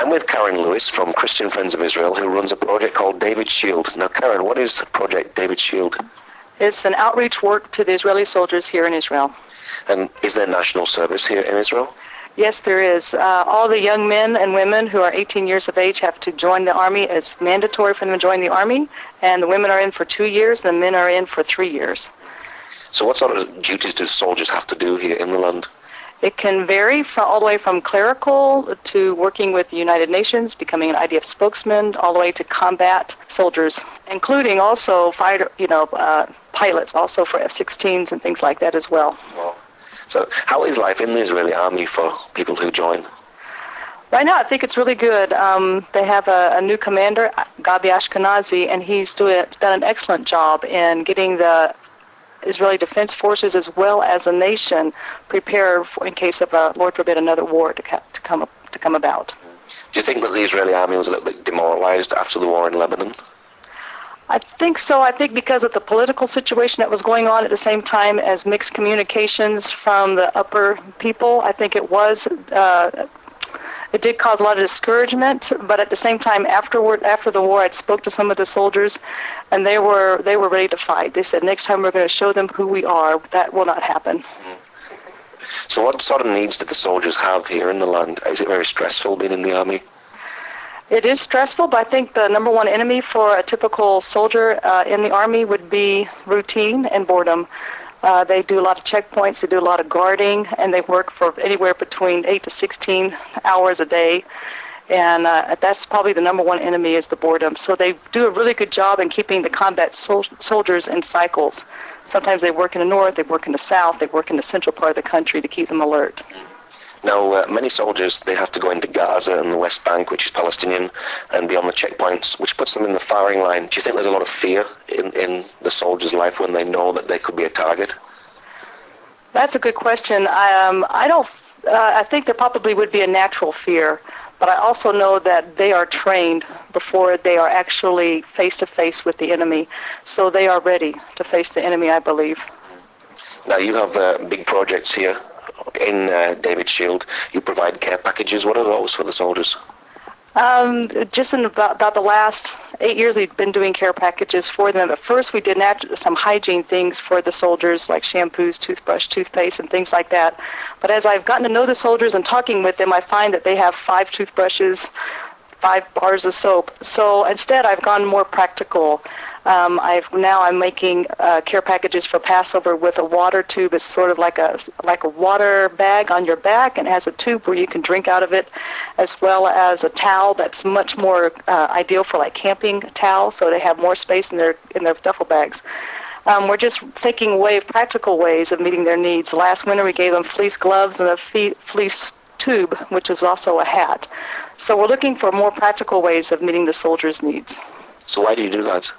I'm with Karen Lewis from Christian Friends of Israel, who runs a project called David's Shield. Now, Karen, what is Project David's Shield? It's an outreach work to the Israeli soldiers here in Israel. And is there national service here in Israel? Yes, there is. All the young men and women who are 18 years of age have to join the Army. It's mandatory for them to join the Army, and the women are in for 2 years, and the men are in for 3 years. So what sort of duties do soldiers have to do here in the land? It can vary all the way from clerical to working with the United Nations, becoming an IDF spokesman, all the way to combat soldiers, including also pilots, also for F-16s and things like that as well. Wow. So how is life in the Israeli army for people who join? Right now, I think it's really good. They have a new commander, Gabi Ashkenazi, and he's done an excellent job in getting the Israeli Defense Forces as well as a nation prepared in case of, Lord forbid, another war to come about. Do you think that the Israeli army was a little bit demoralized after the war in Lebanon? I think so. I think because of the political situation that was going on at the same time as mixed communications from the upper people, I think it was. It did cause a lot of discouragement, but at the same time, after the war, I spoke to some of the soldiers, and they were ready to fight. They said, next time we're going to show them who we are. That will not happen. So what sort of needs do the soldiers have here in the land? Is it very stressful being in the army? It is stressful, but I think the number one enemy for a typical soldier in the Army would be routine and boredom. They do a lot of checkpoints, they do a lot of guarding, and they work for anywhere between 8 to 16 hours a day. And that's probably the number one enemy is the boredom. So they do a really good job in keeping the combat soldiers in cycles. Sometimes they work in the north, they work in the south, they work in the central part of the country to keep them alert. Now, many soldiers, they have to go into Gaza and the West Bank, which is Palestinian, and be on the checkpoints, which puts them in the firing line. Do you think there's a lot of fear in the soldier's life when they know that they could be a target? That's a good question. I think there probably would be a natural fear, but I also know that they are trained before they are actually face-to-face with the enemy, so they are ready to face the enemy, I believe. Now, you have big projects here. In David's Shield, you provide care packages. What are those for the soldiers? Just in about the last 8 years, we've been doing care packages for them. At first, we did some hygiene things for the soldiers, like shampoos, toothbrush, toothpaste, and things like that. But as I've gotten to know the soldiers and talking with them, I find that they have 5 toothbrushes, 5 bars of soap. So instead, I've gone more practical. I'm making care packages for Passover with a water tube. It's sort of like a water bag on your back, and has a tube where you can drink out of it, as well as a towel that's much more ideal for like camping towels, so they have more space in their duffel bags. We're just thinking practical ways of meeting their needs. Last winter we gave them fleece gloves and a fleece tube, which is also a hat. So we're looking for more practical ways of meeting the soldiers' needs. So why do you do that?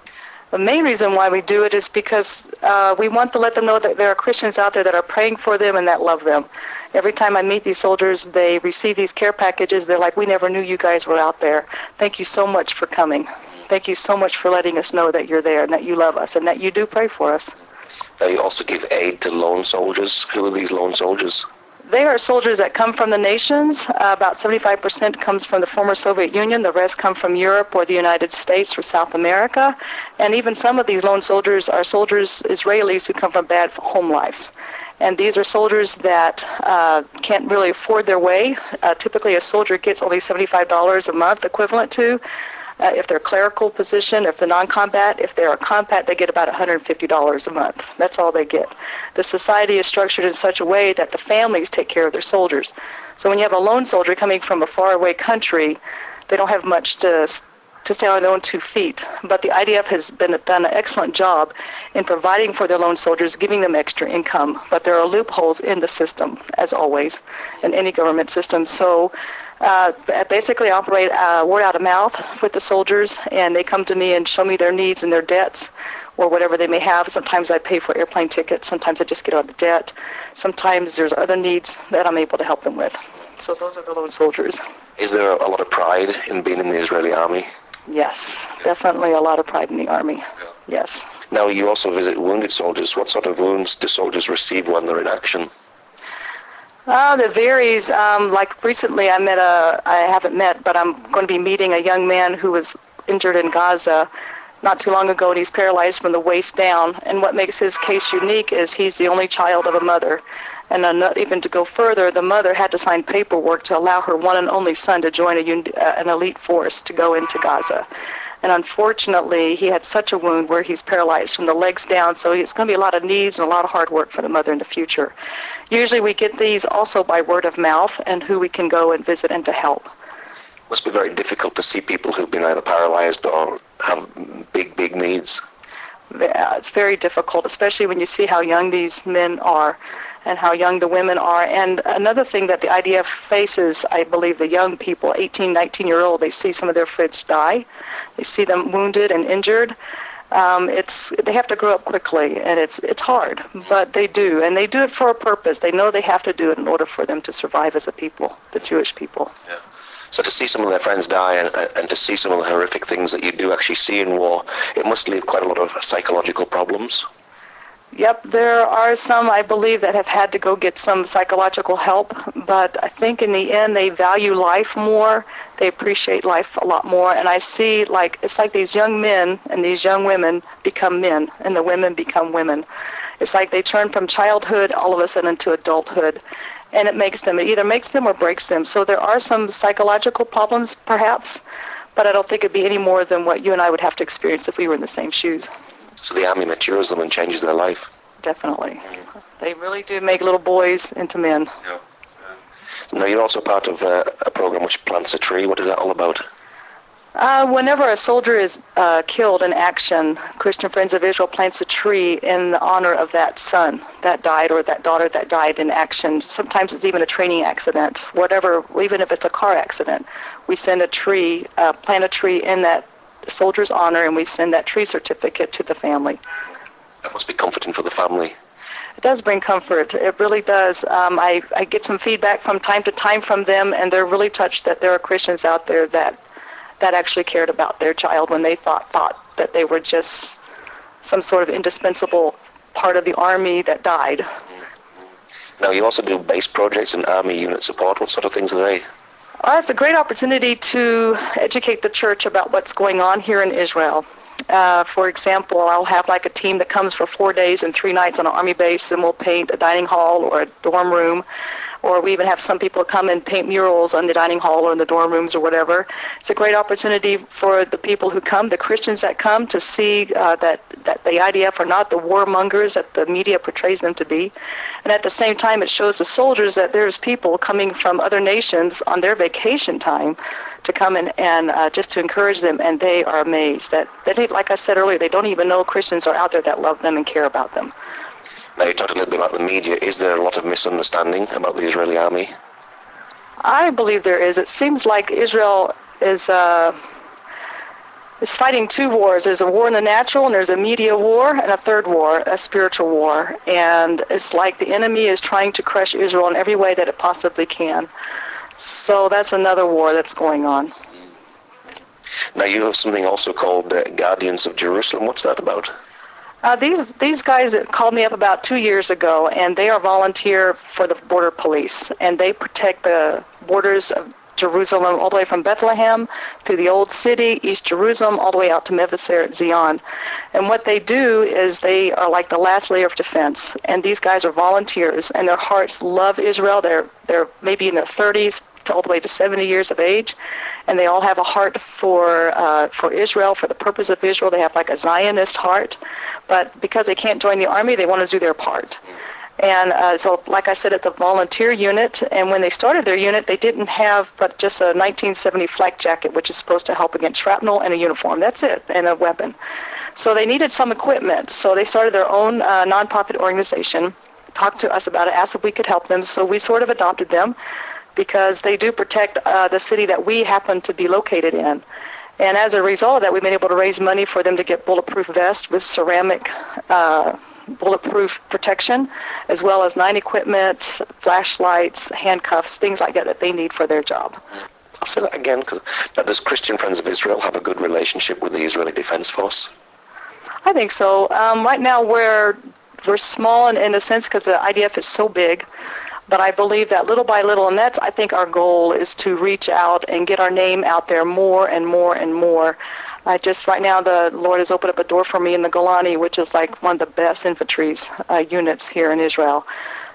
The main reason why we do it is because we want to let them know that there are Christians out there that are praying for them and that love them. Every time I meet these soldiers, they receive these care packages. They're like, we never knew you guys were out there. Thank you so much for coming. Thank you so much for letting us know that you're there and that you love us and that you do pray for us. Now you also give aid to lone soldiers. Who are these lone soldiers? They are soldiers that come from the nations. About 75% comes from the former Soviet Union. The rest come from Europe or the United States or South America. And even some of these lone soldiers are soldiers, Israelis, who come from bad home lives. And these are soldiers that can't really afford their way. Typically, a soldier gets only $75 a month equivalent to. If they're clerical position, if they're non-combat, if they're a combat, they get about $150 a month. That's all they get. The society is structured in such a way that the families take care of their soldiers. So when you have a lone soldier coming from a faraway country, they don't have much to stand on their own 2 feet. But the IDF has done an excellent job in providing for their lone soldiers, giving them extra income. But there are loopholes in the system, as always, in any government system. So basically operate word out of mouth with the soldiers, and they come to me and show me their needs and their debts or whatever they may have. Sometimes I pay for airplane tickets. Sometimes I just get out of debt. Sometimes there's other needs that I'm able to help them with. So those are the lone soldiers. Is there a lot of pride in being in the Israeli army? Yes, definitely a lot of pride in the army. Yes. Now you also visit wounded soldiers. What sort of wounds do soldiers receive when they're in action? It varies. Like recently I haven't met, but I'm going to be meeting a young man who was injured in Gaza not too long ago, and he's paralyzed from the waist down. And what makes his case unique is he's the only child of a mother. And even to go further, the mother had to sign paperwork to allow her one and only son to join an elite force to go into Gaza. And unfortunately, he had such a wound where he's paralyzed from the legs down, so it's going to be a lot of needs and a lot of hard work for the mother in the future. Usually we get these also by word of mouth and who we can go and visit and to help. It must be very difficult to see people who've been either paralyzed or have big needs. Yeah, it's very difficult, especially when you see how young these men are and how young the women are. And another thing that the IDF faces, I believe the young people, 18, 19-year-old, they see some of their friends die. They see them wounded and injured. They have to grow up quickly, and it's hard, but they do, and they do it for a purpose. They know they have to do it in order for them to survive as a people, the Jewish people. Yeah. So to see some of their friends die and to see some of the horrific things that you do actually see in war, it must leave quite a lot of psychological problems. Yep, there are some, I believe, that have had to go get some psychological help, but I think in the end they value life more, they appreciate life a lot more, and I see it's like these young men and these young women become men, and the women become women. It's like they turn from childhood all of a sudden into adulthood, and it either makes them or breaks them. So there are some psychological problems, perhaps, but I don't think it'd be any more than what you and I would have to experience if we were in the same shoes. So the army matures them and changes their life. Definitely. They really do make little boys into men. Yeah. Now, you're also part of a program which plants a tree. What is that all about? Whenever a soldier is killed in action, Christian Friends of Israel plants a tree in honor of that son that died or that daughter that died in action. Sometimes it's even a training accident. Whatever, even if it's a car accident, we send a tree, plant a tree in that soldier's honor, and we send that tree certificate to the family. That must be comforting for the family. It does bring comfort. It really does. I get some feedback from time to time from them, and they're really touched that there are Christians out there that actually cared about their child when they thought that they were just some sort of indispensable part of the army that died. Now, you also do base projects and army unit support. What sort of things are they? It's a great opportunity to educate the church about what's going on here in Israel. For example, I'll have a team that comes for 4 days and 3 nights on an army base, and we'll paint a dining hall or a dorm room, or we even have some people come and paint murals on the dining hall or in the dorm rooms or whatever. It's a great opportunity for the people who come, the Christians that come, to see that the IDF are not the warmongers that the media portrays them to be. And at the same time, it shows the soldiers that there's people coming from other nations on their vacation time to come and just to encourage them, and they are amazed that they, like I said earlier, they don't even know Christians are out there that love them and care about them. Now, you talked a little bit about the media. Is there a lot of misunderstanding about the Israeli army? I believe there is. It seems like Israel is fighting 2 wars. There's a war in the natural, and there's a media war, and a third war, a spiritual war. And it's like the enemy is trying to crush Israel in every way that it possibly can. So that's another war that's going on. Now, you have something also called Guardians of Jerusalem. What's that about? These guys that called me up about 2 years ago, and they are volunteer for the border police, and they protect the borders of Jerusalem all the way from Bethlehem to the Old City, East Jerusalem, all the way out to Mevaseret Zion. And what they do is they are like the last layer of defense, and these guys are volunteers, and their hearts love Israel. They're maybe in their 30s to all the way to 70 years of age, and they all have a heart for Israel, for the purpose of Israel. They have a Zionist heart, but because they can't join the army, they want to do their part. And so, like I said, it's a volunteer unit, and when they started their unit, they didn't have but just a 1970 flak jacket, which is supposed to help against shrapnel, and a uniform. That's it, and a weapon. So they needed some equipment, so they started their own nonprofit organization, talked to us about it, asked if we could help them, so we sort of adopted them, because they do protect the city that we happen to be located in. And as a result of that, we've been able to raise money for them to get bulletproof vests with ceramic bulletproof protection, as well as 9 equipment, flashlights, handcuffs, things like that they need for their job. I'll say that again, because does Christian Friends of Israel have a good relationship with the Israeli Defense Force? I think so. Right now we're small in a sense because the IDF is so big. But I believe that little by little, and that's, I think, our goal is to reach out and get our name out there more and more and more. Right now, the Lord has opened up a door for me in the Golani, which is like one of the best infantry units here in Israel.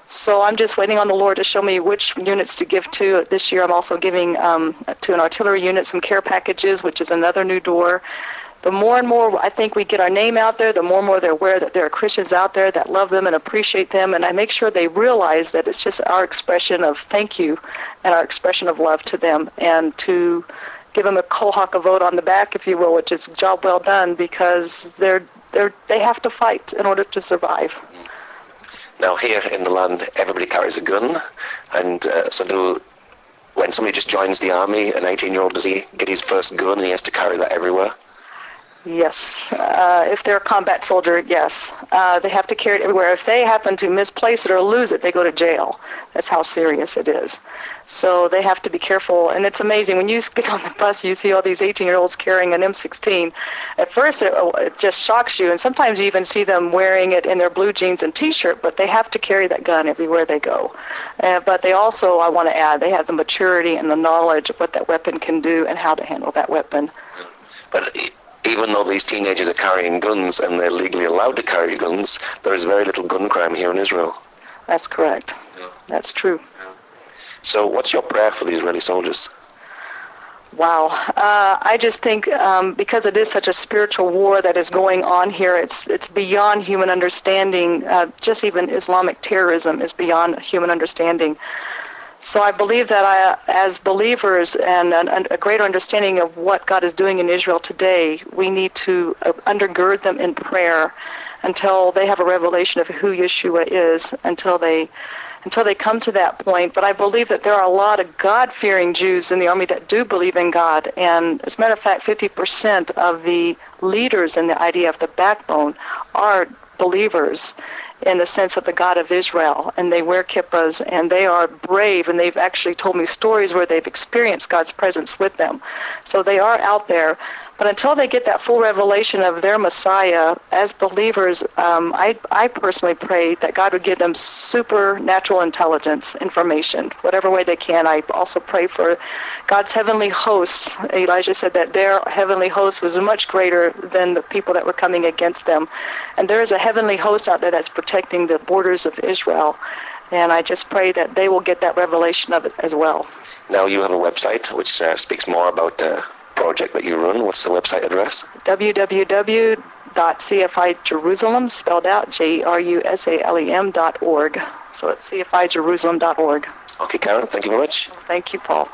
So I'm just waiting on the Lord to show me which units to give to. This year I'm also giving to an artillery unit some care packages, which is another new door. The more and more I think we get our name out there, the more and more they're aware that there are Christians out there that love them and appreciate them, and I make sure they realize that it's just our expression of thank you and our expression of love to them, and to give them a kohaka vote on the back, if you will, which is job well done, because they have to fight in order to survive. Now here in the land, everybody carries a gun, and when somebody just joins the army, an 18-year-old, does he get his first gun and he has to carry that everywhere? Yes. If they're a combat soldier, yes. They have to carry it everywhere. If they happen to misplace it or lose it, they go to jail. That's how serious it is. So they have to be careful. And it's amazing. When you get on the bus, you see all these 18-year-olds carrying an M16. At first, it just shocks you. And sometimes you even see them wearing it in their blue jeans and T-shirt. But they have to carry that gun everywhere they go. But they also, I want to add, they have the maturity and the knowledge of what that weapon can do and how to handle that weapon. But even though these teenagers are carrying guns and they're legally allowed to carry guns, there is very little gun crime here in Israel. That's correct. Yeah. That's true. Yeah. So what's your prayer for the Israeli soldiers? Wow. I just think because it is such a spiritual war that is going on here, it's beyond human understanding. Just even Islamic terrorism is beyond human understanding. So I believe that as believers and a greater understanding of what God is doing in Israel today, we need to undergird them in prayer until they have a revelation of who Yeshua is, until they come to that point. But I believe that there are a lot of God-fearing Jews in the army that do believe in God. And as a matter of fact, 50% of the leaders in the IDF, the backbone, are believers in the sense of the God of Israel, and they wear kippahs, and they are brave, and they've actually told me stories where they've experienced God's presence with them. So they are out there. But until they get that full revelation of their Messiah, as believers, I personally pray that God would give them supernatural intelligence, information, whatever way they can. I also pray for God's heavenly hosts. Elijah said that their heavenly host was much greater than the people that were coming against them. And there is a heavenly host out there that's protecting the borders of Israel. And I just pray that they will get that revelation of it as well. Now you have a website which speaks more about the project that you run. What's the website address? www.cfijerusalem, spelled out JERUSALEM.org. So it's cfijerusalem.org. Okay, Karen, thank you very much. Thank you, Paul.